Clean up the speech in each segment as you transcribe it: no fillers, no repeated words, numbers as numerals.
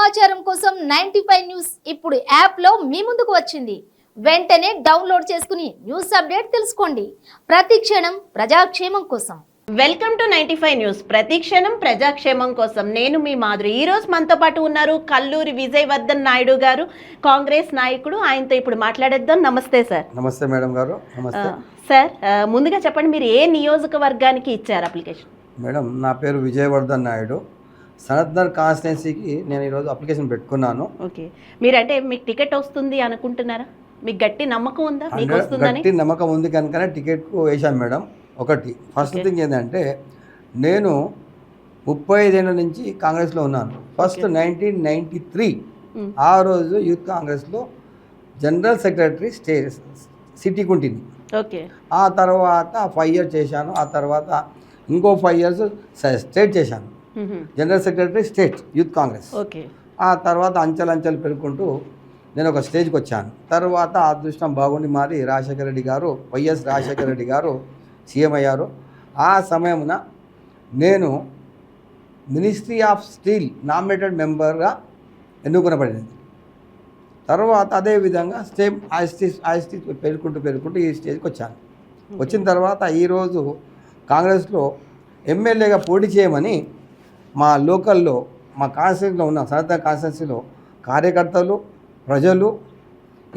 సమాచారం కోసం 95 న్యూస్ ఇప్పుడు యాప్లో మీ ముందుకు వచ్చింది. వెంటనే డౌన్లోడ్ చేసుకుని న్యూస్ అప్డేట్ తెలుసుకోండి. ప్రతి క్షణం ప్రజాక్షేమం కోసం. Welcome to 95 news. ప్రతి క్షణం ప్రజాక్షేమం కోసం. నేను మీ మాధురి. ఈ రోజు మనతో పాటు ఉన్నారు కల్లూరి విజయవర్ధన్ నాయుడు గారు, కాంగ్రెస్ నాయకుడు. ఆయనతో ఇప్పుడు మాట్లాడేద్దాం. నమస్తే సార్. నమస్తే మేడం గారు. నమస్తే సార్. ముందుగా చెప్పండి, మీరు ఏ నియోజకవర్గానికి ఇచ్చారు అప్లికేషన్? మేడం, నా పేరు విజయవర్ధన్ నాయుడు. సనత్నగర్ కాన్స్టిట్యున్సీకి నేను ఈరోజు అప్లికేషన్ పెట్టుకున్నాను. ఓకే, మీరంటే మీకు టికెట్ వస్తుంది అనుకుంటున్నారా? మీకు గట్టి నమ్మకం ఉందా మీకు వస్తుందని? గట్టి నమ్మకం ఉంది కనుకనే టికెట్కు వేశాను మేడం. ఒకటి ఫస్ట్ థింగ్ ఏంటంటే, నేను 35 ఏళ్ళ నుంచి కాంగ్రెస్లో ఉన్నాను. ఫస్ట్ 1993 ఆ రోజు యూత్ కాంగ్రెస్లో జనరల్ సెక్రటరీ సిటీ కుంటిని. ఓకే, ఆ తర్వాత 5 ఇయర్స్ చేశాను. ఆ తర్వాత ఇంకో 5 ఇయర్స్ స్టేట్ చేశాను, general secretary state youth Congress. Okay, ఆ తర్వాత అంచెలంచెలు పెరుగుకుంటూ నేను ఒక స్టేజ్కి వచ్చాను. తర్వాత అదృష్టం బాగుండి మారి రాజశేఖర రెడ్డి గారు, వైఎస్ రాజశేఖర రెడ్డి గారు సీఎం అయ్యారు. ఆ సమయమున నేను మినిస్ట్రీ ఆఫ్ స్టీల్ నామినేటెడ్ మెంబర్గా ఎన్నుకొనబడింది. తర్వాత అదేవిధంగా స్టేమ్ ఐఎస్టీ పెరుగుకుంటూ ఈ స్టేజ్కి వచ్చాను. వచ్చిన తర్వాత ఈరోజు కాంగ్రెస్లో ఎమ్మెల్యేగా పోటీ చేయమని మా లోకల్లో, మా కాన్స్టిట్యూన్సీలో ఉన్న సనత్నగర్ కాన్స్టిట్యున్సీలో కార్యకర్తలు, ప్రజలు,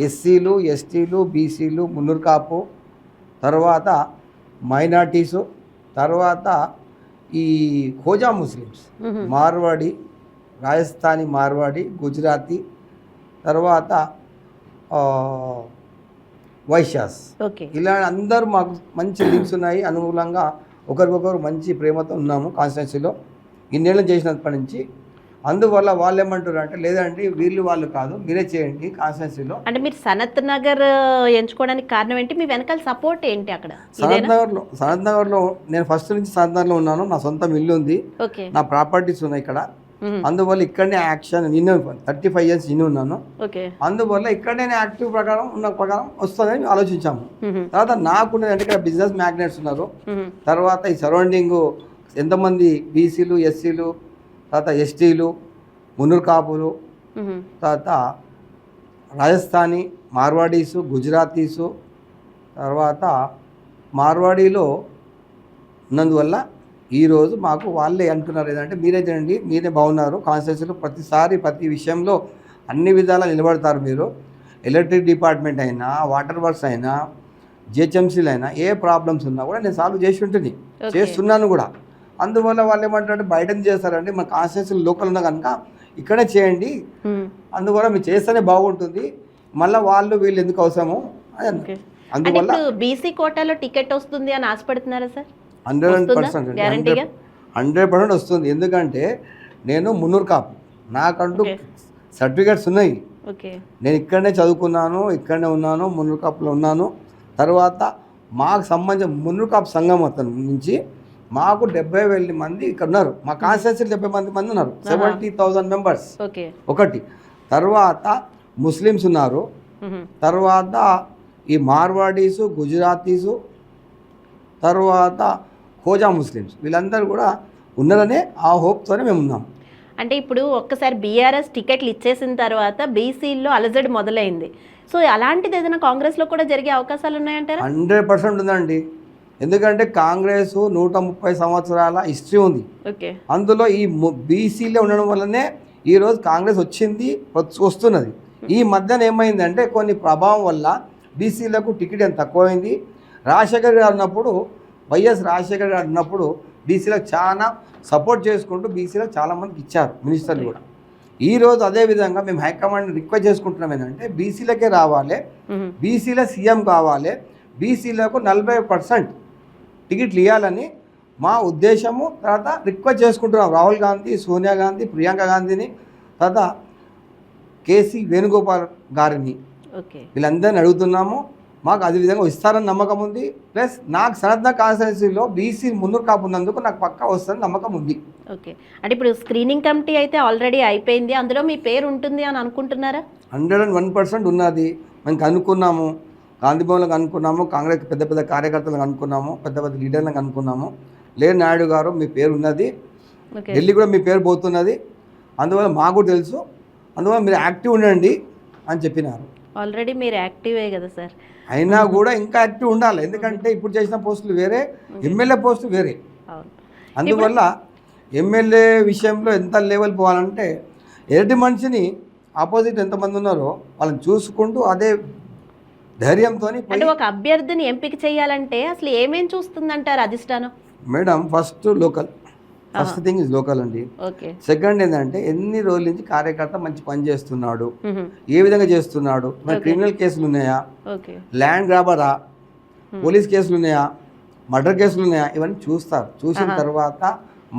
ఎస్సీలు, ఎస్టీలు, బీసీలు, మున్నూరు కాపు, తర్వాత మైనార్టీసు, తర్వాత ఈ ఖోజా ముస్లిమ్స్, మార్వాడి, రాజస్థానీ మార్వాడి, గుజరాతీ, తర్వాత వైశ్యాస్, ఇలా అందరూ మాకు మంచి లింక్స్ ఉన్నాయి. అనుకూలంగా ఒకరికొకరు మంచి ప్రేమతో ఉన్నాము కాన్స్టిట్యున్సీలో ఇన్నేళ్ళు చేసినప్పటి నుంచి. అందువల్ల వాళ్ళు ఏమంటారు అంటే, లేదండి వీళ్ళు వాళ్ళు కాదు, మీరే చేయండి కాన్స్టిట్యున్సీలో. అంటే మీరు సనత్ నగర్ ఎంచుకోవడానికి కారణం ఏంటి? మీ వెనకాల సపోర్ట్ ఏంటి? అక్కడ సనత్ నగర్లో నేను ఫస్ట్ నుంచి సనత్ నగర్లో ఉన్నాను. నా సొంతం ఇల్లు ఉంది, నా ప్రాపర్టీస్ ఉన్నాయి ఇక్కడ. అందువల్ల ఇక్కడనే యాక్షన్, నేను 35 ఇయర్స్ ఇన్ని ఉన్నాను. అందువల్ల ఇక్కడనే యాక్టివ్ ప్రకారం వస్తుందని ఆలోచించాము. తర్వాత నాకున్నది అంటే ఇక్కడ బిజినెస్ మ్యాగ్నెట్స్ ఉన్నారు. తర్వాత ఈ సరౌండింగ్ ఎంతమంది బీసీలు, ఎస్సీలు, తర్వాత ఎస్టీలు, మున్నూరు కాపులు, తర్వాత రాజస్థానీ మార్వాడీసు, గుజరాతీసు, తర్వాత మార్వాడీలో ఉన్నందువల్ల ఈరోజు మాకు వాళ్ళే అంటున్నారు ఏంటంటే, మీరే తినండి, మీరే బాగున్నారు కాన్స్టిట్యున్సీలో, ప్రతిసారి ప్రతి విషయంలో అన్ని విధాలా నిలబడతారు మీరు. ఎలక్ట్రిక్ డిపార్ట్మెంట్ అయినా, వాటర్ వర్క్స్ అయినా, జిహెచ్ఎంసీలు అయినా ఏ ప్రాబ్లమ్స్ ఉన్నా కూడా నేను సాల్వ్ చేస్తున్నాను కూడా. అందువల్ల వాళ్ళు ఏమంటారంటే, బయట చేస్తారండి, మన కాన్స్టిట్యున్సీ లోకల్ ఉన్నా కనుక ఇక్కడే చేయండి, అందువల్ల మీరు చేస్తేనే బాగుంటుంది, మళ్ళీ వాళ్ళు వీళ్ళు ఎందుకు అవసరము అని. అందువల్ల బీసీ కోటాలో టికెట్ వస్తుంది అని ఆశపడుతున్నారా సార్? 100% వస్తుంది. ఎందుకంటే నేను మున్నూరు కాపు, నాకంటూ సర్టిఫికేట్స్ ఉన్నాయి. నేను ఇక్కడనే చదువుకున్నాను, ఇక్కడనే ఉన్నాను, మున్నూరు కాపులో ఉన్నాను. తర్వాత మాకు సంబంధించిన మున్నూరు కాపు సంఘం మొత్తం నుంచి మాకు 70,000 మంది ఇక్కడ ఉన్నారు. మా కాన్స్టిట్యున్సీ 70 మంది ఉన్నారు, 70,000 మెంబర్స్. ఒకటి తర్వాత ముస్లిమ్స్ ఉన్నారు, తర్వాత ఈ మార్వాడీసు, గుజరాతీసు, తర్వాత ఖోజా ముస్లిమ్స్, వీళ్ళందరూ కూడా ఉన్నారనే ఆ హోప్తోనే మేము ఉన్నాం. అంటే ఇప్పుడు ఒక్కసారి బీఆర్ఎస్ టికెట్లు ఇచ్చేసిన తర్వాత బీసీల్లో అలజడి మొదలైంది. సో అలాంటిది ఏదైనా కాంగ్రెస్లో కూడా జరిగే అవకాశాలు ఉన్నాయంటారా? 100% ఉందండి. ఎందుకంటే కాంగ్రెస్ 130 సంవత్సరాల హిస్టరీ ఉంది. అందులో ఈ బీసీలో ఉండడం వల్లనే ఈరోజు కాంగ్రెస్ వస్తున్నది. ఈ మధ్యన ఏమైందంటే, కొన్ని ప్రభావం వల్ల బీసీలకు టికెట్ ఎంత తక్కువైంది. రాజశేఖర్ గారు ఉన్నప్పుడు, వైఎస్ రాజశేఖర్ గారు ఉన్నప్పుడు బీసీలకు చాలా సపోర్ట్ చేసుకుంటూ బీసీలకు చాలామందికి ఇచ్చారు మినిస్టర్లు కూడా. ఈరోజు అదేవిధంగా మేము హైకమాండ్ రిక్వెస్ట్ చేసుకుంటున్నాం ఏంటంటే, బీసీలకే రావాలి, బీసీల సీఎం కావాలి, బీసీలకు 40% టికెట్లు ఇవ్వాలని మా ఉద్దేశము. తర్వాత రిక్వెస్ట్ చేసుకుంటున్నాం రాహుల్ గాంధీ, సోనియా గాంధీ, ప్రియాంక గాంధీని, తర్వాత కేసీ వేణుగోపాల్ గారిని, వీళ్ళందరినీ అడుగుతున్నాము. మాకు అదే విధంగా ఇస్తారని నమ్మకం ఉంది. ప్లస్ నాకు సనత్నగర్ కాన్స్టిట్యున్సీలో బీసీ మున్నూరు కాపు ఉన్నందుకు నాకు పక్కా వస్తుందని నమ్మకం ఉంది. ఓకే, అంటే ఇప్పుడు స్క్రీనింగ్ కమిటీ అయితే ఆల్రెడీ అయిపోయింది, అందులో మీ పేరు ఉంటుంది అని అనుకుంటున్నారా? 101% ఉన్నది. మేము కనుక్కున్నాము, గాంధీ భవన్లకు అనుకున్నాము, కాంగ్రెస్ పెద్ద పెద్ద కార్యకర్తలకు అనుకున్నాము, పెద్ద పెద్ద లీడర్లకు అనుకున్నాము. లేదు నాయుడు గారు మీ పేరు ఉన్నది, ఢిల్లీ కూడా మీ పేరు పోతున్నది, అందువల్ల మాకు తెలుసు అందువల్ల మీరు యాక్టివ్ ఉండండి అని చెప్పినారు. ఆల్రెడీ మీరు యాక్టివే కదా సార్. అయినా కూడా ఇంకా యాక్టివ్ ఉండాలి, ఎందుకంటే ఇప్పుడు చేసిన పోస్టులు వేరే, ఎమ్మెల్యే పోస్టులు వేరే. అవును. అందువల్ల ఎమ్మెల్యే విషయంలో ఎంత లెవెల్ పోవాలంటే ఎదుటి మనిషిని ఆపోజిట్ ఎంతమంది ఉన్నారో వాళ్ళని చూసుకుంటూ అదే ధైర్యంతో. అంటే ఒక అభ్యర్థిని ఎంపిక చేయాలంటే అసలు ఏమేం చూస్తుందంటారు అధిష్టానం? Madam first local, first thing is local అండి. ఓకే. సెకండ్ ఏంటంటే ఎన్ని రోజుల నుంచి కార్యకర్త మంచి పని చేస్తున్నాడు, ఏ విధంగా చేస్తున్నాడు, మరి క్రిమినల్ కేసులు ఉన్నాయా, ల్యాండ్ గ్రాబరా, పోలీస్ కేసులు ఉన్నాయా, మర్డర్ కేసులు ఉన్నాయా, ఇవన్నీ చూస్తారు. చూసిన తర్వాత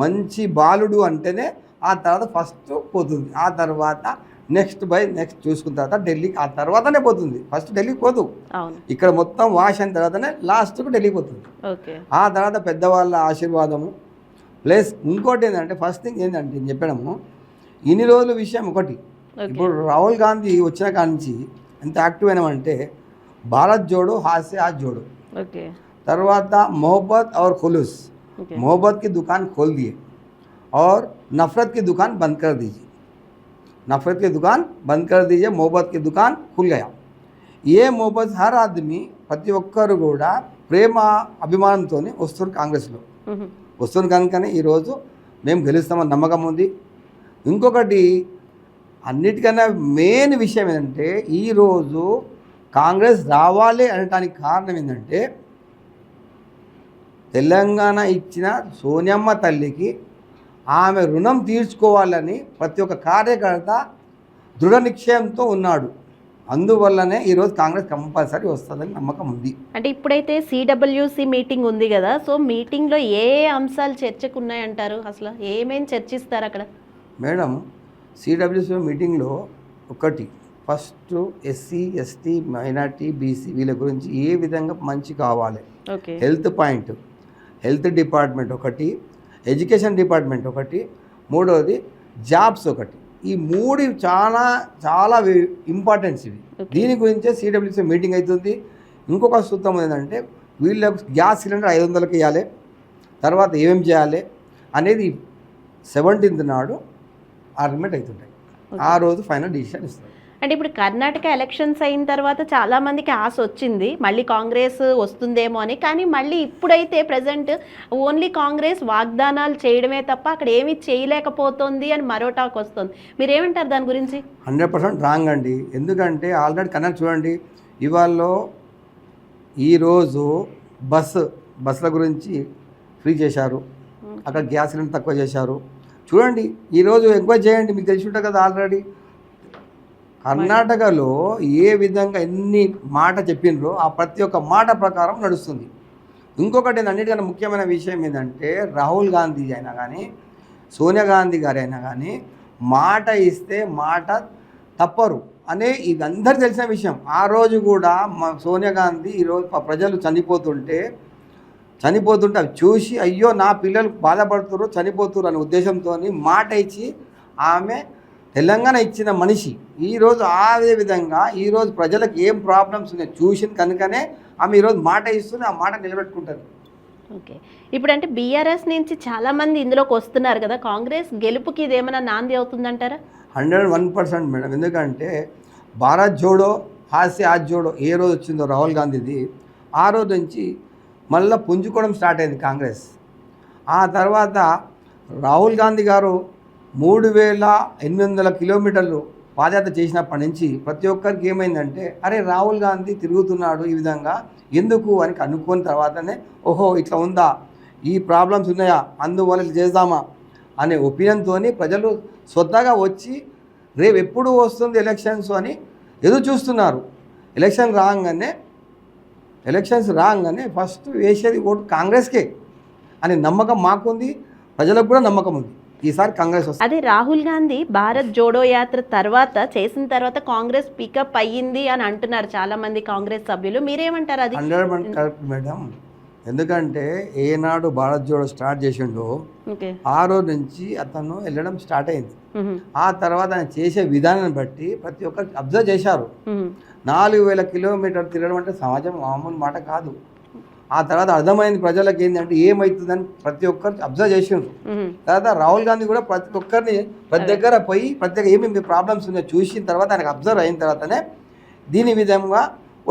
మంచి బాలుడు అంటేనే ఆ తర్వాత ఫస్ట్ పోతుంది. ఆ తర్వాత నెక్స్ట్ చూసుకున్న తర్వాత ఢిల్లీకి, ఆ తర్వాతనే పోతుంది. ఫస్ట్ ఢిల్లీకి పోదు, ఇక్కడ మొత్తం వాష్ అయిన తర్వాతనే లాస్ట్కు ఢిల్లీకి పోతుంది. ఆ తర్వాత పెద్దవాళ్ళ ఆశీర్వాదము ప్లస్ ఇంకోటి ఏంటంటే ఫస్ట్ థింగ్ ఏంటంటే నేను చెప్పడము ఇన్ని రోజుల విషయం ఒకటి. ఇప్పుడు రాహుల్ గాంధీ వచ్చిన కాడి నుంచి ఎంత యాక్టివ్ అయినామంటే భారత్ జోడో హాస్య హాత్ జోడో, తర్వాత मोहब्बत और खुलूस, मोहब्बत की दुकान खोल दिए और नफ़रत की दुकान बंद कर दीजिए, नफ़रत की दुकान बंद कर दीजिए, मोहब्बत की दुकान खुल गया. ये मोहब्बत हर आदमी ప్రతి ఒక్కరు కూడా ప్రేమ అభిమానంతోనే వస్తారు కాంగ్రెస్లో, వస్తుంది కనుకనే ఈరోజు మేము గెలుస్తామని నమ్మకం ఉంది. ఇంకొకటి అన్నిటికన్నా మెయిన్ విషయం ఏంటంటే ఈరోజు కాంగ్రెస్ రావాలి అనటానికి కారణం ఏంటంటే తెలంగాణ ఇచ్చిన సోనియమ్మ తల్లికి ఆమె రుణం తీర్చుకోవాలని ప్రతి ఒక్క కార్యకర్త దృఢ నిశ్చయంతో ఉన్నాడు. అందువల్లనే ఈరోజు కాంగ్రెస్ కంపల్సరీ వస్తుందని నమ్మకం ఉంది. అంటే ఇప్పుడైతే సిడబ్ల్యూసి మీటింగ్ ఉంది కదా, సో మీటింగ్లో ఏ అంశాలు చర్చకు ఉన్నాయంటారు? అసలు ఏమేమి చర్చిస్తారు అక్కడ? మేడం సిడబ్ల్యూసి మీటింగ్లో ఒకటి first SC ST minority BC వీళ్ళ గురించి ఏ విధంగా మంచి కావాలి, హెల్త్ పాయింట్, హెల్త్ డిపార్ట్మెంట్ ఒకటి, ఎడ్యుకేషన్ డిపార్ట్మెంట్ ఒకటి, మూడవది జాబ్స్ ఒకటి. ఈ మూడు చాలా చాలా ఇంపార్టెన్స్ ఇవి. దీని గురించే సిడబ్ల్యూసీ మీటింగ్ అవుతుంది. ఇంకొక సూత్రం ఏంటంటే వీళ్ళకు గ్యాస్ సిలిండర్ 500కి ఇవ్వాలి, తర్వాత ఏమేమి చేయాలి అనేది 17th నాడు ఆర్గ్యుమెంట్ అవుతుంటాయి. ఆ రోజు ఫైనల్ డిసిషన్ ఇస్తారు. అంటే ఇప్పుడు కర్ణాటక ఎలక్షన్స్ అయిన తర్వాత చాలా మందికి ఆశ వచ్చింది మళ్ళీ కాంగ్రెస్ వస్తుందేమో అని, కానీ మళ్ళీ ఇప్పుడైతే ప్రజెంట్ ఓన్లీ కాంగ్రెస్ వాగ్దానాలు చేయడమే తప్ప అక్కడ ఏమీ చేయలేకపోతుంది అని మరో టాక్ వస్తుంది. మీరేమంటారు దాని గురించి? 100% రాంగ్ అండి. ఎందుకంటే ఆల్రెడీ కర్ణాటక చూడండి, ఇవాళ ఈరోజు బస్సుల గురించి ఫ్రీ చేశారు, అక్కడ గ్యాస్ సిలిండర్ తక్కువ చేశారు. చూడండి ఈరోజు ఎక్కువ చేయండి, మీకు తెలిసి ఉంటుంది కదా ఆల్రెడీ కర్ణాటకలో ఏ విధంగా ఎన్ని మాట చెప్పినరో ఆ ప్రతి ఒక్క మాట ప్రకారం నడుస్తుంది. ఇంకొకటి అన్నిటికన్నా ముఖ్యమైన విషయం ఏంటంటే రాహుల్ గాంధీ అయినా కానీ సోనియా గాంధీ గారు అయినా కానీ మాట ఇస్తే మాట తప్పరు అనే ఇది అందరు తెలిసిన విషయం. ఆ రోజు కూడా సోనియా గాంధీ ఈరోజు ప్రజలు చనిపోతుంటే అవి చూసి అయ్యో నా పిల్లలు బాధపడుతున్నారు చనిపోతున్నారు అనే ఉద్దేశంతో మాట ఇచ్చి ఆమె తెలంగాణ ఇచ్చిన మనిషి. ఈరోజు అదే విధంగా ఈరోజు ప్రజలకు ఏం ప్రాబ్లమ్స్ ఉన్నాయి చూసింది కనుకనే ఆమె ఈరోజు మాట ఇస్తుంది, ఆ మాట నిలబెట్టుకుంటుంది. ఓకే. ఇప్పుడు అంటే బీఆర్ఎస్ నుంచి చాలామంది ఇందులోకి వస్తున్నారు కదా, కాంగ్రెస్ గెలుపుకి ఇదేమైనా నాంది అవుతుందంటారా? 101% మేడం. ఎందుకంటే భారత్ జోడో హాస్య హాత్ జోడో ఏ రోజు వచ్చిందో రాహుల్ గాంధీది, ఆ రోజు నుంచి మళ్ళీ పుంజుకోవడం స్టార్ట్ అయింది కాంగ్రెస్. ఆ తర్వాత రాహుల్ గాంధీ గారు 3800 కిలోమీటర్లు పాదయాత్ర చేసినప్పటి నుంచి ప్రతి ఒక్కరికి ఏమైందంటే అరే రాహుల్ గాంధీ తిరుగుతున్నాడు ఈ విధంగా ఎందుకు అని అనుకున్న తర్వాతనే ఓహో ఇట్లా ఉందా, ఈ ప్రాబ్లమ్స్ ఉన్నాయా, అందువల్ల చేద్దామా అనే ఒపీనియన్తో ప్రజలు స్వతహాగా వచ్చి రేపు ఎప్పుడు వస్తుంది ఎలక్షన్స్ అని ఎదురు చూస్తున్నారు. ఎలక్షన్స్ రాగానే ఫస్ట్ వేసేది ఓటు కాంగ్రెస్కే అనే నమ్మకం మాకుంది, ప్రజలకు కూడా నమ్మకం ఉంది. ఈసారి కాంగ్రెస్ వస్తుంది. అదే రాహుల్ గాంధీ భారత్ జోడో యాత్ర చేసిన తర్వాత కాంగ్రెస్ పికప్ అయ్యింది అని అంటున్నారు చాలా మంది కాంగ్రెస్ సభ్యులు. మీరేమంటారు? అది 100% కరెక్ట్ మేడం. ఎందుకంటే ఏనాడు భారత్ జోడో స్టార్ట్ చేసిండో ఆ రోజు నుంచి అతను వెళ్ళడం స్టార్ట్ అయింది. ఆ తర్వాత ఆయన చేసే విధానాన్ని బట్టి ప్రతి ఒక్కరికి అబ్జర్వ్ చేశారు. 4000 కిలోమీటర్లు తిరగడం అంటే సమాజం మామూలు మాట కాదు. ఆ తర్వాత అర్థమైంది ప్రజలకు ఏంటంటే ఏమవుతుందని ప్రతి ఒక్కరు అబ్జర్వ్ చేసిండ్రు. తర్వాత రాహుల్ గాంధీ కూడా ప్రతి ఒక్కరిని ప్రతి దగ్గర పోయి ప్రతి దగ్గర ఏమేమి ప్రాబ్లమ్స్ ఉన్నాయో చూసిన తర్వాత ఆయనకు అబ్జర్వ్ అయిన తర్వాతనే దీని విధంగా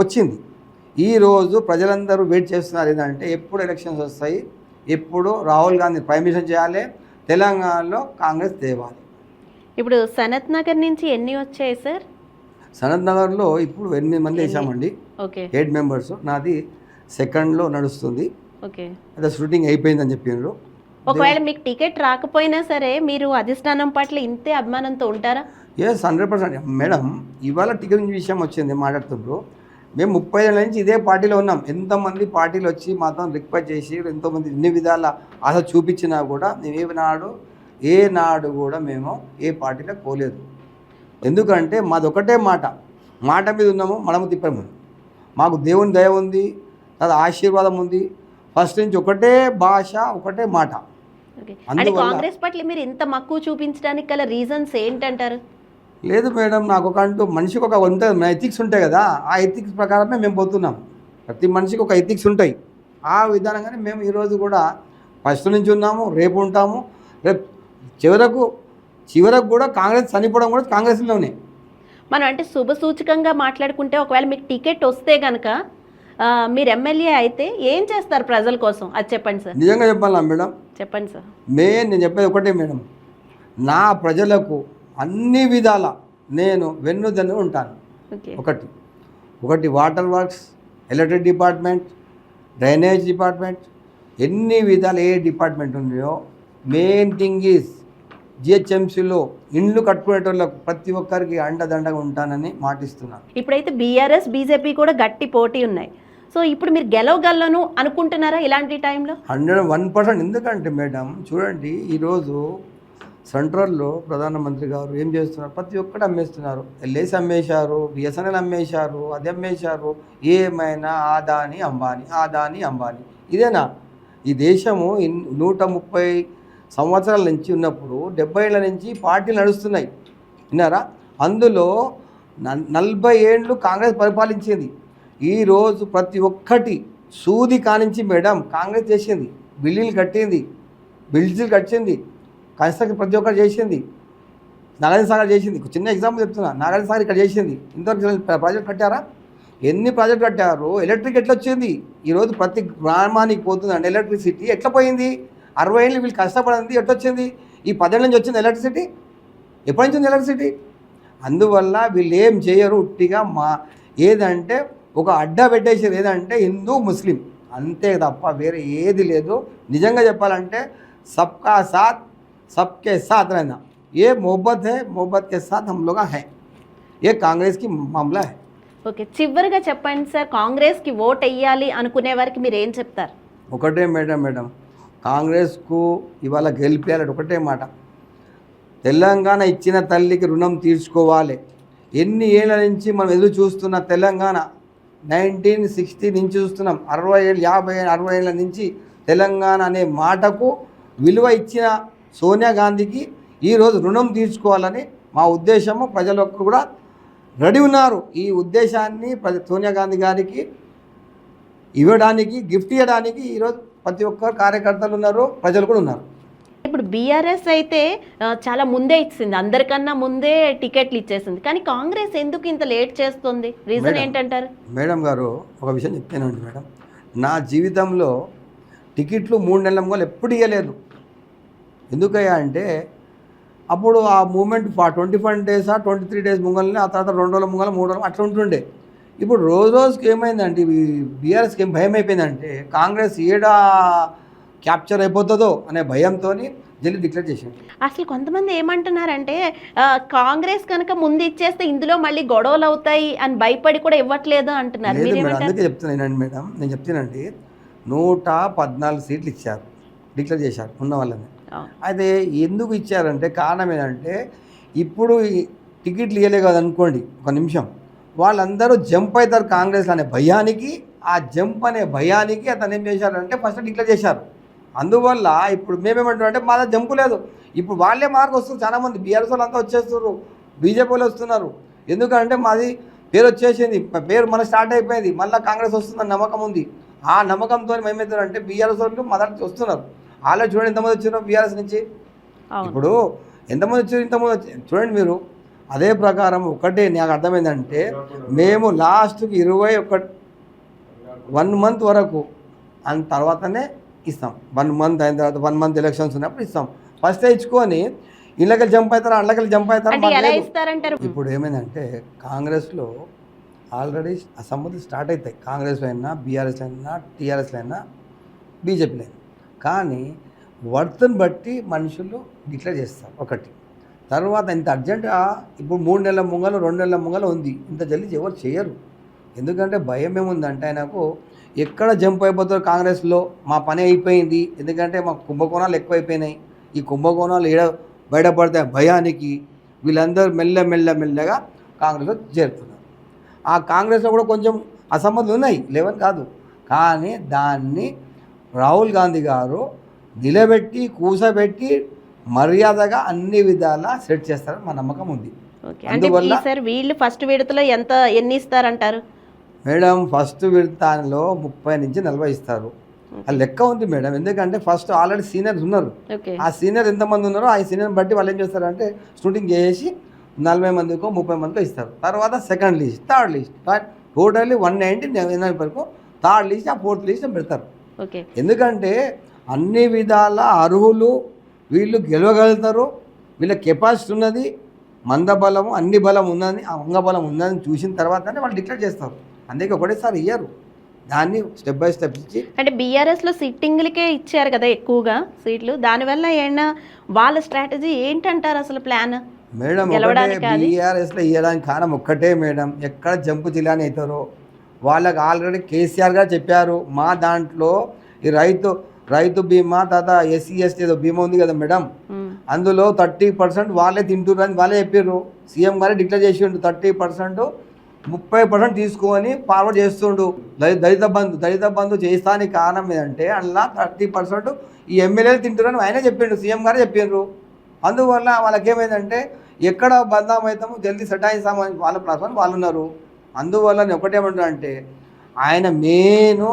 వచ్చింది. ఈరోజు ప్రజలందరూ వెయిట్ చేస్తున్నారు ఏంటంటే ఎప్పుడు ఎలక్షన్స్ వస్తాయి, ఎప్పుడు రాహుల్ గాంధీ ప్రైమ్ మినిస్టర్ చేయాలి, తెలంగాణలో కాంగ్రెస్ తేవాలి. ఇప్పుడు సనత్ నగర్ నుంచి ఎన్ని వచ్చాయి సార్? సనత్ నగర్లో ఇప్పుడు 8 మంది వేసామండి, 8 మెంబర్స్. నాది సెకండ్లో నడుస్తుంది. అదే షూటింగ్ అయిపోయిందని చెప్పిండ్రు. ఒకవేళ మీకు టికెట్ రాకపోయినా సరే మీరు అధిష్టానం పట్ల ఇంతే అభిమానంతో ఉంటారా? ఎస్, 100%. మేడం, ఇవాళ టికెట్ విషయం వచ్చింది మాట్లాడుతుండ్రు. మేము 30 ఏళ్ళ నుంచి ఇదే పార్టీలో ఉన్నాం. ఎంతమంది పార్టీలు వచ్చి మాతో రిక్వెస్ట్ చేసి ఎంతోమంది ఇన్ని విధాల ఆశ చూపించినా కూడా మేము ఏ నాడు కూడా మేము ఏ పార్టీలో పోలేదు. ఎందుకంటే మాది ఒకటే మాట మీద ఉన్నాము, మనము తిప్పాము. మాకు దేవుని దయ ఉంది, అది ఆశీర్వాదం ఉంది. ఫస్ట్ నుంచి ఒకటే భాష, ఒకటే మాట. అంటే కాంగ్రెస్ పట్ల మీరు ఇంత మక్కువ చూపించడానికి గల రీజన్స్ ఏంటంటారు? లేదు మేడం, నాకు మనిషికి ఒక ఉంటుంది, ఎథిక్స్ ఉంటాయి కదా, ఆ ఎథిక్స్ ప్రకారమే మేము పోతున్నాం. ప్రతి మనిషికి ఒక ఎథిక్స్ ఉంటాయి. ఆ విధానంగానే మేము ఈరోజు కూడా ఫస్ట్ నుంచి ఉన్నాము, రేపు ఉంటాము. రేపు చివరకు కూడా కాంగ్రెస్ చనిపోవడం కూడా కాంగ్రెస్లోనే. మనం అంటే శుభ సూచకంగా మాట్లాడుకుంటే ఒకవేళ మీకు టికెట్ వస్తే కనుక మీరు ఎమ్మెల్యే అయితే ఏం చేస్తారు ప్రజల కోసం, అది చెప్పండి సార్. నిజంగా చెప్పాలా మేడం? చెప్పండి సార్. నేను చెప్పేది ఒకటే మేడం, నా ప్రజలకు అన్ని విధాల నేను వెన్నుదన్ను ఉంటాను. ఒకటి water works, electric department, drainage department, ఎన్ని విధాలు ఏ డిపార్ట్మెంట్ ఉన్నాయో, మెయిన్ థింగ్ ఈజ్ జిహెచ్ఎంసీలో ఇండ్లు కట్టుకునేటోళ్ళకు ప్రతి ఒక్కరికి అండదండగా ఉంటానని మాటిస్తున్నాను. ఇప్పుడైతే బీఆర్ఎస్ బీజేపీ కూడా గట్టి పోటీ ఉన్నాయి. సో ఇప్పుడు మీరు గెలవగలను అనుకుంటున్నారా ఇలాంటి టైంలో? 101%. ఎందుకంటే మేడం చూడండి, ఈరోజు సెంట్రల్లో ప్రధానమంత్రి గారు ఏం చేస్తున్నారు, ప్రతి ఒక్కటి అమ్మేస్తున్నారు. ఎల్ఐసి అమ్మేశారు, బిఎస్ఎన్ఎల్ అమ్మేశారు, అది అమ్మేశారు. ఏమైనా ఆదాని అంబానీ ఇదేనా? ఈ దేశము 130 సంవత్సరాల నుంచి ఉన్నప్పుడు 70 ఏళ్ళ నుంచి పార్టీలు నడుస్తున్నాయి, విన్నారా? అందులో 40 ఏళ్ళు కాంగ్రెస్ పరిపాలించింది. ఈరోజు ప్రతి ఒక్కటి సూది కానించి మేడం కాంగ్రెస్ చేసింది. బిల్లులు కట్టింది, కన్స్ట్రక్షన్ ప్రతి ఒక్కరు చేసింది. నాగార్జున సాగర్ చేసింది. చిన్న ఎగ్జాంపుల్ చెప్తున్నా, నాగార్జున సాగర్ ఇక్కడ చేసింది. ఇంతవరకు ప్రాజెక్ట్ కట్టారా? ఎన్ని ప్రాజెక్ట్ కట్టారు? ఎలక్ట్రిక్ ఎట్లా వచ్చింది? ఈరోజు ప్రతి గ్రామానికి పోతుందండి ఎలక్ట్రిసిటీ. ఎట్లా పోయింది? 60 ఏళ్ళు వీళ్ళు కష్టపడింది, ఎట్టొచ్చింది? ఈ 10 ఏళ్ళ నుంచి వచ్చింది ఎలక్ట్రిసిటీ. ఎప్పటి నుంచి ఉంది ఎలక్ట్రిసిటీ? అందువల్ల వీళ్ళు ఏం చేయరు, ఉట్టిగా ఏదంటే ఒక అడ్డా పెట్టేసారు, ఏదంటే హిందూ ముస్లిం, అంతే తప్ప వేరే ఏది లేదు. నిజంగా చెప్పాలంటే సబ్కా సాత్ सबके साथ रहना, ये मोहब्बत है, मोहब्बत के साथ हम लोग हैं. ये कांग्रेस की मामला है. ఓకే, చివరిగా చెప్పండి సార్, కాంగ్రెస్కి ఓట్ వేయాలి అనుకునే వారికి మీరు ఏం చెప్తారు? ఒకటే మేడం, కాంగ్రెస్కు ఇవాళ గెలిపేయాలి. ఒకటే మాట, తెలంగాణ ఇచ్చిన తల్లికి రుణం తీర్చుకోవాలి. ఎన్ని ఏళ్ళ నుంచి మనం ఎదురు చూస్తున్న తెలంగాణ 1960 నుంచి చూస్తున్నాం. 60 ఏళ్ళు, 50 60 ఏళ్ళ నుంచి తెలంగాణ అనే మాటకు విలువ ఇచ్చిన సోనియా గాంధీకి ఈరోజు రుణం తీర్చుకోవాలని మా ఉద్దేశము. ప్రజలకు కూడా రెడీ ఉన్నారు. ఈ ఉద్దేశాన్ని సోనియా గాంధీ గారికి ఇవ్వడానికి, గిఫ్ట్ ఇవ్వడానికి ఈరోజు ప్రతి ఒక్కరు కార్యకర్తలు ఉన్నారు, ప్రజలు కూడా ఉన్నారు. ఇప్పుడు బీఆర్ఎస్ అయితే చాలా ముందే ఇచ్చింది, అందరికన్నా ముందే టికెట్లు ఇచ్చేసింది. కానీ కాంగ్రెస్ ఎందుకు ఇంత లేట్ చేస్తుంది? రీజన్ ఏంటంటారు? మేడం గారు, ఒక విషయం చెప్తానండి మేడం, నా జీవితంలో టికెట్లు 3 నెలల ముంగలు ఎప్పుడు ఇవ్వలేదు. ఎందుకయ్యా అంటే అప్పుడు ఆ మూమెంట్ 21 days 23 days ముంగల్ని, ఆ తర్వాత 2 రోజుల ముంగల 3 రోజులు అట్లా ఉంటుండే. ఇప్పుడు రోజుకి ఏమైందంటే బీఆర్ఎస్కి ఏం భయం అయిపోయిందంటే కాంగ్రెస్ ఏడా క్యాప్చర్ అయిపోతుందో అనే భయంతో జల్లి డిక్లేర్ చేసింది. అసలు కొంతమంది ఏమంటున్నారంటే కాంగ్రెస్ కనుక ముందు ఇచ్చేస్తే ఇందులో మళ్ళీ గొడవలు అవుతాయి అని భయపడి కూడా ఇవ్వట్లేదు అంటున్నారు. అందుకే చెప్తున్నానండి మేడం, నేను చెప్తానండి, 114 సీట్లు ఇచ్చారు, డిక్లేర్ చేశారు ఉన్న వాళ్ళని. అయితే ఎందుకు ఇచ్చారంటే కారణం ఏంటంటే ఇప్పుడు టికెట్లు ఇవ్వలే కదా అనుకోండి, ఒక నిమిషం, వాళ్ళందరూ జంప్ అవుతారు కాంగ్రెస్ అనే భయానికి. ఆ జంప్ అనే భయానికి అతను ఏం చేశారంటే ఫస్ట్ డిక్లేర్ చేశారు. అందువల్ల ఇప్పుడు మేమేమంటున్నాం అంటే మా జంపు లేదు. ఇప్పుడు వాళ్ళే మార్కు వస్తుంది, చాలామంది బీఆర్ఎస్ వాళ్ళు అంతా వచ్చేస్తున్నారు, బీజేపీ వాళ్ళు వస్తున్నారు. ఎందుకంటే మాది పేరు వచ్చేసింది, పేరు మన స్టార్ట్ అయిపోయింది, మళ్ళీ కాంగ్రెస్ వస్తుందని నమ్మకం ఉంది. ఆ నమ్మకంతో మేమవుతారంటే బీఆర్ఎస్ వాళ్ళు మొదటి వస్తున్నారు. ఆల్రెడీ చూడండి ఎంతమంది వచ్చారో బీఆర్ఎస్ నుంచి. ఇప్పుడు ఎంతమంది వచ్చారు, ఇంతమంది వచ్చారు చూడండి మీరు. అదే ప్రకారం ఒకటే నాకు అర్థమైందంటే మేము లాస్ట్కి 1 మంత్ వరకు అంత తర్వాతనే ఇస్తాం. 1 మంత్ అయిన తర్వాత 1 మంత్ ఎలక్షన్స్ ఉన్నప్పుడు ఇస్తాం. ఫస్ట్ ఇచ్చుకొని ఇళ్ళకి జంప్ అవుతారా, అళ్ళకి జంప్ అవుతారా. ఇప్పుడు ఏమైందంటే కాంగ్రెస్లో ఆల్రెడీ అసెంబ్లీ స్టార్ట్ అవుతాయి. కాంగ్రెస్లో అయినా, బీఆర్ఎస్ అయినా, టీఆర్ఎస్లో అయినా, బీజేపీలో అయినా. కానీ వర్త్ని బట్టి మనుషులు డిక్లేర్ చేస్తారు ఒకటి. తర్వాత ఇంత అర్జెంటుగా ఇప్పుడు 3 నెలల ముంగలు 2 నెలల ముంగలు ఉంది, ఇంత జల్దీ ఎవరు చేయరు. ఎందుకంటే భయం ఏముందంటే ఆయనకు ఎక్కడ జంప్ అయిపోతారు కాంగ్రెస్లో, మా పని అయిపోయింది, ఎందుకంటే మా కుంభకోణాలు ఎక్కువైపోయినాయి, ఈ కుంభకోణాలు బయటపడతాయి భయానికి వీళ్ళందరూ మెల్లగా కాంగ్రెస్లో చేరుతున్నారు. ఆ కాంగ్రెస్లో కూడా కొంచెం అసమ్మతులు ఉన్నాయి, లేవని కాదు. కానీ దాన్ని రాహుల్ గాంధీ గారు నిలబెట్టి కూసబెట్టి మర్యాదగా అన్ని విధాలా సెట్ చేస్తారని మా నమ్మకం ఉంది. అందువల్ల వీళ్ళు ఫస్ట్ విడతలో ఎన్ని ఇస్తారంటారు మేడం? ఫస్ట్ విడతలో 30 నుంచి 40 ఇస్తారు. అది లెక్క ఉంది మేడం. ఎందుకంటే ఫస్ట్ ఆల్రెడీ సీనియర్స్ ఉన్నారు. ఆ సీనియర్ ఎంతమంది ఉన్నారో ఆ సీనియర్ బట్టి వాళ్ళు ఏం చేస్తారంటే స్టూడింగ్ చేసి 40 మందికో 30 మందికో ఇస్తారు. తర్వాత second list, third list, totally 190 వరకు థర్డ్ లిస్ట్, ఆ ఫోర్త్ లిస్ట్ పెడతారు. ఎందుకంటే అన్ని విధాల అర్హులు వీళ్ళు గెలవగలుగుతారు, వీళ్ళ కెపాసిటీ ఉన్నది, మందబలము అన్ని బలం ఉన్నది, అంగబలం ఉన్నదని చూసిన తర్వాతనే వాళ్ళు డిక్లేర్ చేస్తారు. అందుకే ఒకటేసారి ఇయ్యరు, దాన్ని స్టెప్ బై స్టెప్ ఇచ్చి. అంటే బీఆర్ఎస్లో సిట్టింగ్లకే ఇచ్చారు కదా ఎక్కువగా సీట్లు, దానివల్ల ఏమన్నా వాళ్ళ స్ట్రాటజీ ఏంటంటారు అసలు ప్లాన్? మేడం బీఆర్ఎస్లో ఇవ్వడానికి కారణం ఒక్కటే మేడం, ఎక్కడ జంపు జిల్లాని అవుతారో వాళ్ళకి ఆల్రెడీ కేసీఆర్ గారు చెప్పారు. మా దాంట్లో ఈ రైతు బీమా తర్వాత ఎస్సీ ఎస్టీ ఏదో బీమా ఉంది కదా మేడం, అందులో 30% వాళ్ళే తింటున్నారని వాళ్ళే చెప్పారు. సీఎం గారే డిక్లేర్ చేసిండు 30%, 30% తీసుకొని ఫార్వర్డ్ చేస్తుండు. దళిత బంధు చేస్తానికి కారణం ఏంటంటే అందులో 30% ఈ ఎమ్మెల్యేలు తింటున్నారని ఆయనే చెప్పిండు, సీఎం గారే చెప్పిండ్రు. అందువల్ల వాళ్ళకి ఏమైందంటే ఎక్కడ బంధం అవుతామో జల్దీ సటాయిస్తామని వాళ్ళ ప్లాట్ఫామ్ వాళ్ళు ఉన్నారు. అందువల్ల నేను ఒకటేమంటా అంటే ఆయన మెయిన్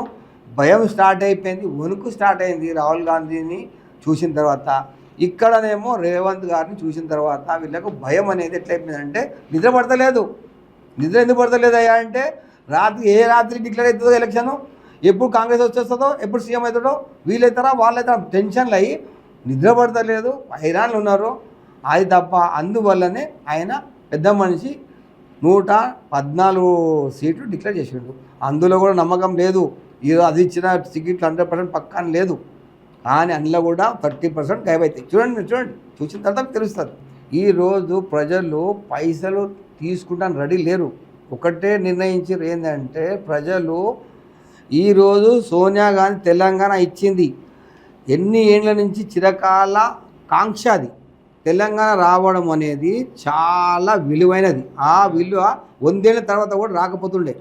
భయం స్టార్ట్ అయిపోయింది, వణుకు స్టార్ట్ అయింది రాహుల్ గాంధీని చూసిన తర్వాత. ఇక్కడనేమో రేవంత్ గారిని చూసిన తర్వాత వీళ్ళకు భయం అనేది ఎట్లయిపోయిందంటే నిద్ర పడతలేదు. నిద్ర ఎందుకు పడతలేదయ్యా అంటే ఏ రాత్రి డిక్లేర్ అవుతుందో ఎలక్షన్, ఎప్పుడు కాంగ్రెస్ వచ్చేస్తుందో, ఎప్పుడు సీఎం అవుతాడో, వీళ్ళైతారా వాళ్ళైతారా టెన్షన్లు అయ్యి నిద్ర పడతలేదు, హైరాన్లు ఉన్నారు. అది తప్ప అందువల్లనే ఆయన పెద్ద మనిషి 114 సీట్లు డిక్లేర్ చేసిండు. అందులో కూడా నమ్మకం లేదు, అది ఇచ్చిన టికెట్లు 100% పక్కా లేదు. కానీ అందులో కూడా 30% గాయబవుతాయి. చూడండి మీరు, చూసిన తర్వాత తెలుస్తుంది. ఈరోజు ప్రజలు పైసలు తీసుకుంటాను రెడీ లేరు. ఒకటే నిర్ణయించారు ఏంటంటే ప్రజలు ఈరోజు సోనియా గాంధీ తెలంగాణ ఇచ్చింది ఎన్ని ఏళ్ళ నుంచి చిరకాల కాంక్ష, అది తెలంగాణ రావడం అనేది చాలా విలువైనది. ఆ విలువ 100 ఏళ్ళ తర్వాత కూడా రాకపోతుండే.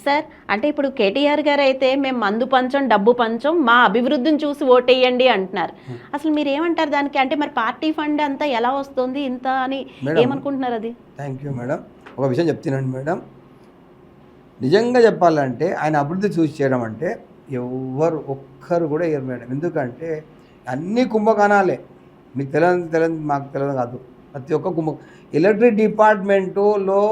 సార్ అంటే ఇప్పుడు కేటీఆర్ గారు అయితే మేము మందు పంచం డబ్బు పంచం మా అభివృద్ధిని చూసి ఓటేయండి అంటున్నారు. అసలు మీరు ఏమంటారు దానికి? అంటే మరి పార్టీ ఫండ్ అంతా ఎలా వస్తుంది ఇంత అని ఏమనుకుంటున్నారు? అది థ్యాంక్ యూ మేడం. ఒక విషయం చెప్తున్నాను మేడం, నిజంగా చెప్పాలంటే ఆయన అభివృద్ధి చూసి చేయడం అంటే ఒక్కరు కూడా వేయరు మేడం. ఎందుకంటే అన్ని కుంభకోణాలే. మీకు తెలియదు మాకు తెలియదు కాదు, ప్రతి ఒక్క ఎలక్ట్రిక్ డిపార్ట్మెంటులో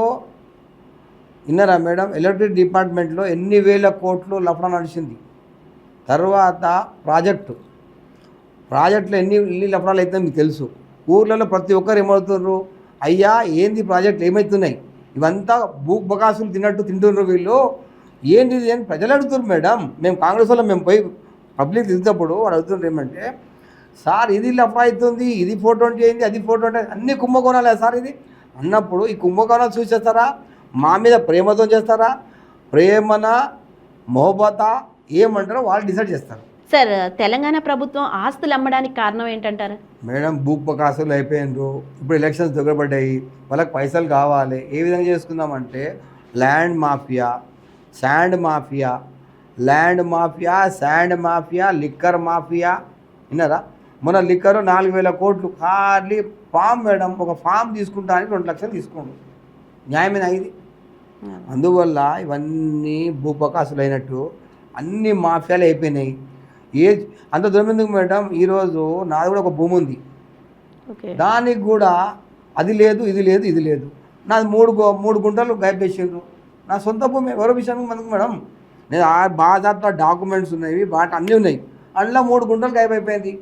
విన్నారా మేడం? ఎలక్ట్రిక్ డిపార్ట్మెంట్లో ఎన్ని వేల కోట్లు లఫడా నడిచింది. తర్వాత ప్రాజెక్టులో ఎన్ని లఫడాలు అవుతాయి మీకు తెలుసు. ఊర్లలో ప్రతి ఒక్కరు ఏమవుతున్నారు, అయ్యా ఏంది ప్రాజెక్టులు ఏమవుతున్నాయి, ఇవంతా బకాసులు తింటున్నారు వీళ్ళు, ఏంటిది అని ప్రజలు అడుగుతున్నారు మేడం. మేము కాంగ్రెస్ వల్ల మేము పోయి పబ్లిక్ తిరిగినప్పుడు వాడు అడుగుతున్నారు ఏమంటే, సార్ ఇది లఫడా అవుతుంది, ఇది 420 అయింది, అది 420, అన్ని కుంభకోణాలే సార్ ఇది అన్నప్పుడు ఈ కుంభకోణాలు చూసేస్తారా? మా మీద ప్రేమతో చేస్తారా, ప్రేమన మొహబత ఏమంటారో వాళ్ళు డిసైడ్ చేస్తారు. సార్ తెలంగాణ ప్రభుత్వం ఆస్తులు అమ్మడానికి కారణం ఏంటంటారు మేడం? భూపకాసులు అయిపోయినారు, ఇప్పుడు ఎలక్షన్స్ దగ్గరపడ్డాయి, వాళ్ళకి పైసలు కావాలి. ఏ విధంగా చేసుకుందామంటే land mafia, sand mafia, liquor mafia. విన్నారా? మొన్న లిక్కర్ 4,000 కోట్లు ఖాళీ ఫామ్ మేడం. ఒక ఫామ్ తీసుకుంటానికి 2 లక్షలు తీసుకోండి, న్యాయమైన ఇది. అందువల్ల ఇవన్నీ భూపకాసులు అయినట్టు అన్ని మాఫియాలు అయిపోయినాయి. అంత దూరం ఎందుకు మేడం, ఈరోజు నాది కూడా ఒక భూమి ఉంది, దానికి కూడా అది లేదు ఇది లేదు ఇది లేదు. నాది 3 గుంటలు గాయపేసిండ్రు. నా సొంత భూమి ఎవరో విషయానికి మనకు మేడం, నేను బాగా డాక్యుమెంట్స్ ఉన్నాయి, బాట అన్నీ ఉన్నాయి. అందులో 3 గుంటలు గాయపైపోయింది.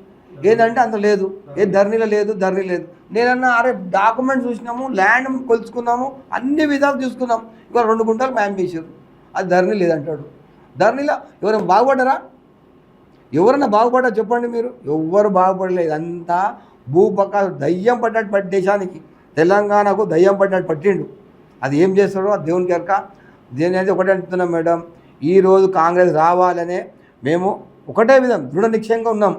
ఏదంటే అంత లేదు, ధరణిలో లేదు, ధరణి లేదు. నేనన్నా అరే డాక్యుమెంట్స్ చూసినాము, ల్యాండ్ కొలుచుకున్నాము, అన్ని విధాలు చూసుకున్నాం, ఇవాళ 2 గుంటలు మ్యామ్ చేశారు, అది ధరణి లేదంటాడు. ధరణిలో ఎవరైనా బాగుపడ్డారా? ఎవరన్నా బాగుపడ్డా చెప్పండి మీరు? ఎవ్వరు బాగుపడలేదు. అంతా భూపక్క దయ్యం పడ్డట్టు పట్టి దేశానికి, తెలంగాణకు దయ్యం పడ్డట్టు పట్టిండు. అది ఏం చేస్తాడో అది దేవునికి ఎరక. దేని అయితే ఒకటే అంటున్నాం మేడం, ఈరోజు కాంగ్రెస్ రావాలనే మేము ఒకటే విధం దృఢ నిశ్చయంగా ఉన్నాం.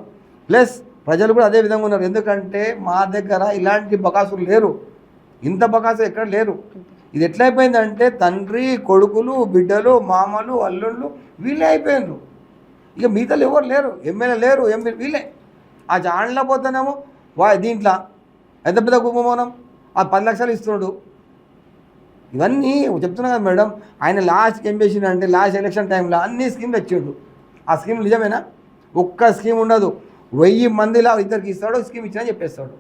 ప్లస్ ప్రజలు కూడా అదే విధంగా ఉన్నారు. ఎందుకంటే మా దగ్గర ఇలాంటి బకాసులు లేరు, ఇంత బకాసులు ఎక్కడ లేరు. ఇది ఎట్లయిపోయిందంటే తండ్రి కొడుకులు బిడ్డలు మామలు అల్లుళ్ళు వీళ్ళే అయిపోయినారు. ఇక మిగతాలు ఎవరు లేరు, ఎమ్మెల్యే లేరు, ఎంపీ వీళ్ళే. ఆ ఛానల్లో పోతేనేమో దీంట్లో పెద్ద పెద్ద కుంభమోనం ఆ 10 లక్షలు ఇస్తున్నాడు. ఇవన్నీ చెప్తున్నా కదా మేడం. ఆయన లాస్ట్కి ఏం చేసిండంటే లాస్ట్ ఎలక్షన్ టైంలో అన్ని స్కీమ్లు ఇచ్చిండు. ఆ స్కీమ్ నిజమేనా? ఒక్క స్కీమ్ ఉండదు. 1000 మందిలా ఇద్దరికి ఇస్తాడు, స్కీమ్ ఇచ్చినా చెప్పేస్తాడు.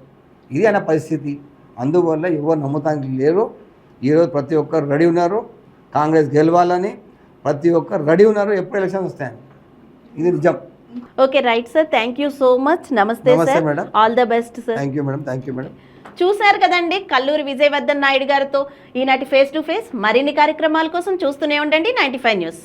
ఇది ఆయన పరిస్థితి. అందువల్ల ఎవరు నమ్ముతానికి లేరు. ఈరోజు ప్రతి ఒక్కరు రెడీ ఉన్నారు కాంగ్రెస్ గెలవాలని, ప్రతి ఒక్కరు రెడీ ఉన్నారు ఎప్పుడు ఎలక్షన్ వస్తాయని. ఇది నిజం. Okay right sir, thank you so much. నమస్తే sir, madam. All the best sir. Thank you madam. Thank you madam. చూశారు కదండి కల్లూరి విజయవర్ధన్ నాయుడు గారితో ఈనాటి ఫేస్ టు ఫేస్. మరిన్ని కార్యక్రమాల కోసం చూస్తూనే ఉండండి 95 న్యూస్.